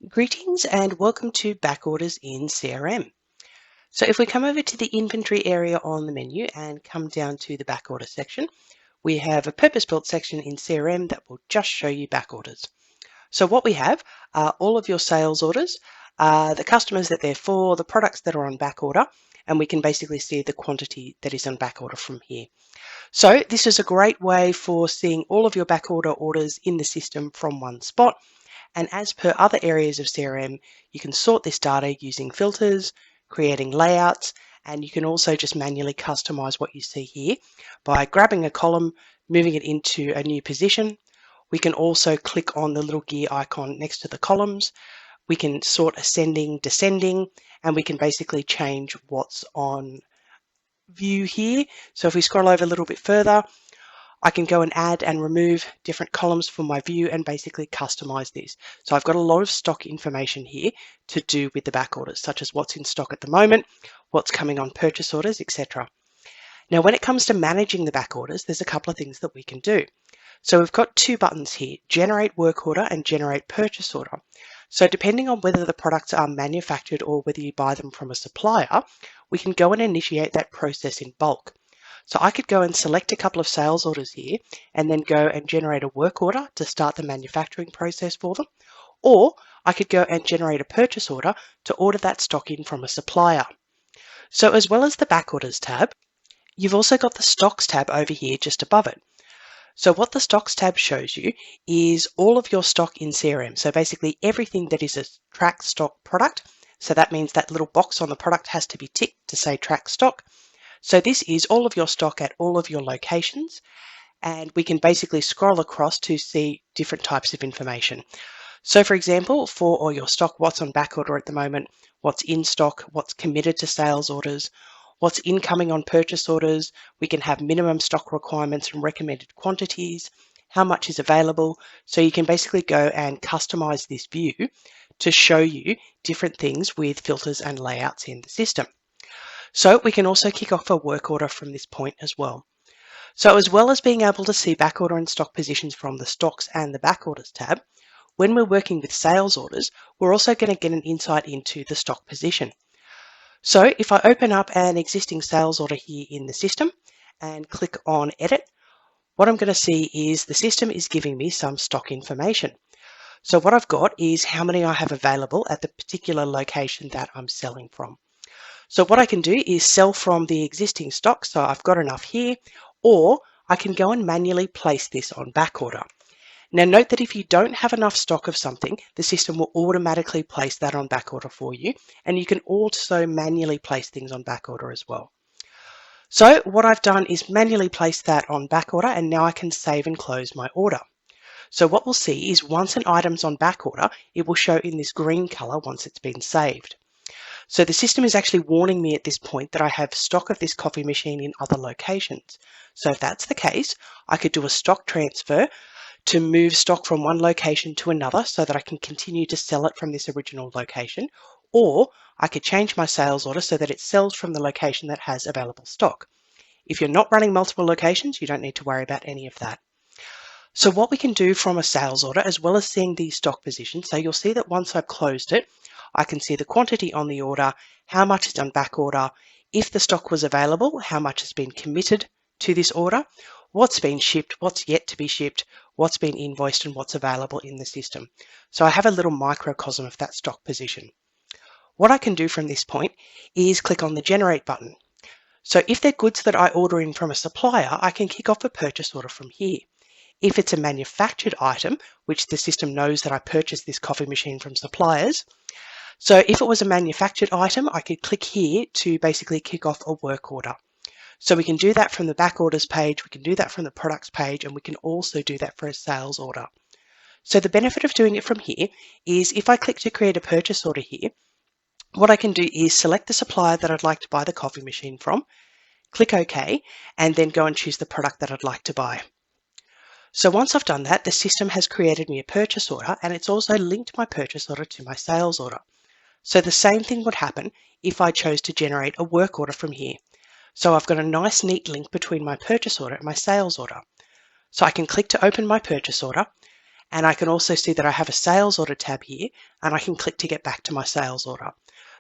Greetings and welcome to Backorders in CRM. So if we come over to the inventory area on the menu and come down to the backorder section, we have a purpose-built section in CRM that will just show you backorders. So what we have are all of your sales orders, the customers that they're for, the products that are on backorder, and we can basically see the quantity that is on backorder from here. So this is a great way for seeing all of your backorder orders in the system from one spot. And as per other areas of CRM, you can sort this data using filters, creating layouts, and you can also just manually customize what you see here by grabbing a column, moving it into a new position. We can also click on the little gear icon next to the columns. We can sort ascending, descending, and we can basically change what's on view here. So if we scroll over a little bit further, I can go and add and remove different columns from my view and basically customize this. So I've got a lot of stock information here to do with the back orders, such as what's in stock at the moment, what's coming on purchase orders, etc. Now, when it comes to managing the back orders, there's a couple of things that we can do. So we've got two buttons here, generate work order and generate purchase order. So depending on whether the products are manufactured or whether you buy them from a supplier, we can go and initiate that process in bulk. So I could go and select a couple of sales orders here and then go and generate a work order to start the manufacturing process for them. Or I could go and generate a purchase order to order that stock in from a supplier. So as well as the back orders tab, you've also got the stocks tab over here just above it. So what the stocks tab shows you is all of your stock in CRM. So basically everything that is a track stock product. So that means that little box on the product has to be ticked to say track stock. So this is all of your stock at all of your locations, and we can basically scroll across to see different types of information. So for example, for all your stock, what's on back order at the moment, what's in stock, what's committed to sales orders, what's incoming on purchase orders, we can have minimum stock requirements and recommended quantities, how much is available. So you can basically go and customize this view to show you different things with filters and layouts in the system. So we can also kick off a work order from this point as well. So as well as being able to see backorder and stock positions from the stocks and the backorders tab, when we're working with sales orders, we're also going to get an insight into the stock position. So if I open up an existing sales order here in the system and click on edit, what I'm going to see is the system is giving me some stock information. So what I've got is how many I have available at the particular location that I'm selling from. So what I can do is sell from the existing stock, so I've got enough here, or I can go and manually place this on back order. Now note that if you don't have enough stock of something, the system will automatically place that on back order for you, and you can also manually place things on back order as well. So what I've done is manually place that on back order, and now I can save and close my order. So what we'll see is once an item's on back order, it will show in this green color once it's been saved. So the system is actually warning me at this point that I have stock of this coffee machine in other locations. So if that's the case, I could do a stock transfer to move stock from one location to another so that I can continue to sell it from this original location, or I could change my sales order so that it sells from the location that has available stock. If you're not running multiple locations, you don't need to worry about any of that. So what we can do from a sales order, as well as seeing the stock position, so you'll see that once I've closed it, I can see the quantity on the order, how much is on back order, if the stock was available, how much has been committed to this order, what's been shipped, what's yet to be shipped, what's been invoiced, and what's available in the system. So I have a little microcosm of that stock position. What I can do from this point is click on the generate button. So if they're goods that I order in from a supplier, I can kick off a purchase order from here. If it's a manufactured item, which the system knows that I purchased this coffee machine from suppliers, so if it was a manufactured item, I could click here to basically kick off a work order. So we can do that from the back orders page, we can do that from the products page, and we can also do that for a sales order. So the benefit of doing it from here is if I click to create a purchase order here, what I can do is select the supplier that I'd like to buy the coffee machine from, click OK, and then go and choose the product that I'd like to buy. So once I've done that, the system has created me a purchase order, and it's also linked my purchase order to my sales order. So the same thing would happen if I chose to generate a work order from here. So I've got a nice neat link between my purchase order and my sales order. So I can click to open my purchase order, And I can also see that I have a sales order tab here, and I can click to get back to my sales order.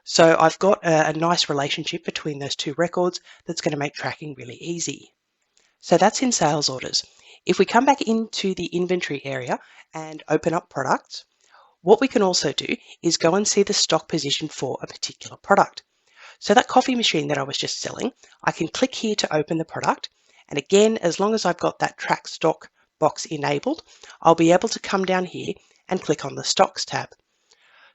So I've got a nice relationship between those two records that's going to make tracking really easy. So that's in sales orders. If we come back into the inventory area and open up products, what we can also do is go and see the stock position for a particular product. So that coffee machine that I was just selling, I can click here to open the product. And again, as long as I've got that track stock box enabled, I'll be able to come down here and click on the stocks tab.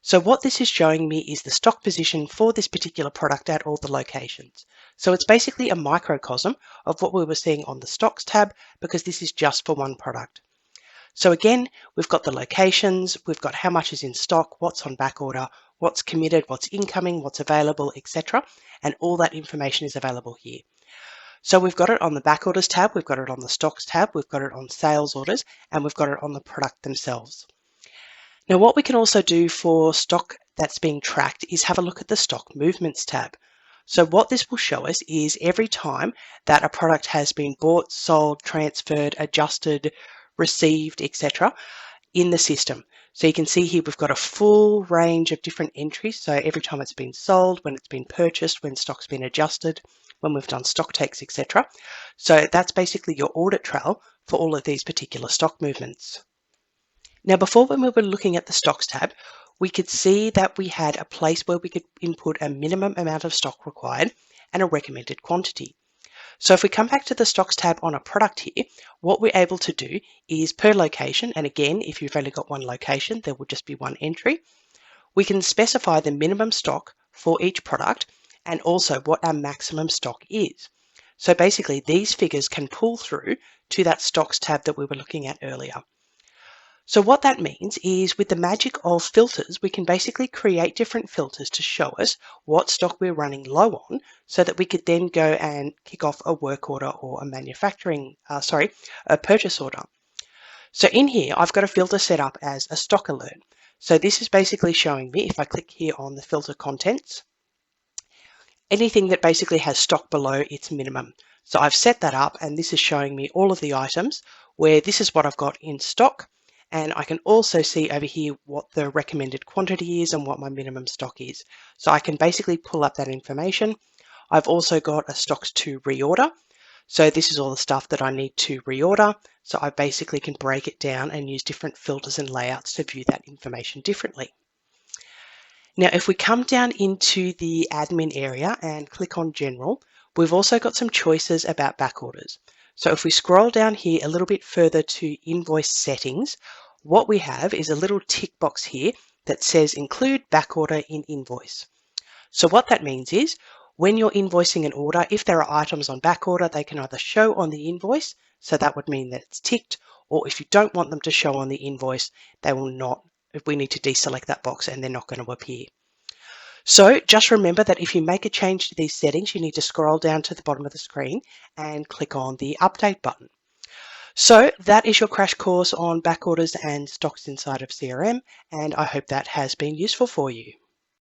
So what this is showing me is the stock position for this particular product at all the locations. So it's basically a microcosm of what we were seeing on the stocks tab, because this is just for one product. So again, we've got the locations, we've got how much is in stock, what's on back order, what's committed, what's incoming, what's available, etc. And all that information is available here. So we've got it on the back orders tab, we've got it on the stocks tab, we've got it on sales orders, and we've got it on the product themselves. Now, what we can also do for stock that's being tracked is have a look at the stock movements tab. So what this will show us is every time that a product has been bought, sold, transferred, adjusted, received, etc. in the system. So you can see here we've got a full range of different entries. So every time it's been sold, when it's been purchased, when stock's been adjusted, when we've done stock takes, etc. So that's basically your audit trail for all of these particular stock movements. Now, before, when we were looking at the stocks tab, we could see that we had a place where we could input a minimum amount of stock required and a recommended quantity. So if we come back to the stocks tab on a product here, what we're able to do is per location, and again, if you've only got one location, there will just be one entry. We can specify the minimum stock for each product and also what our maximum stock is. So basically, these figures can pull through to that stocks tab that we were looking at earlier. So what that means is, with the magic of filters, we can basically create different filters to show us what stock we're running low on, so that we could then go and kick off a work order or a purchase order. So in here, I've got a filter set up as a stock alert. So this is basically showing me, if I click here on the filter contents, anything that basically has stock below its minimum. So I've set that up, and this is showing me all of the items where this is what I've got in stock. And I can also see over here what the recommended quantity is and what my minimum stock is. So I can basically pull up that information. I've also got a stocks to reorder. So this is all the stuff that I need to reorder. So I basically can break it down and use different filters and layouts to view that information differently. Now, if we come down into the admin area and click on general, we've also got some choices about back orders. So if we scroll down here a little bit further to invoice settings, what we have is a little tick box here that says include back order in invoice. So what that means is, when you're invoicing an order, if there are items on back order, they can either show on the invoice, so that would mean that it's ticked, or if you don't want them to show on the invoice, they will not. We need to deselect that box and they're not going to appear. So just remember that if you make a change to these settings, you need to scroll down to the bottom of the screen and click on the update button. So that is your crash course on back orders and stocks inside of CRM, and I hope that has been useful for you.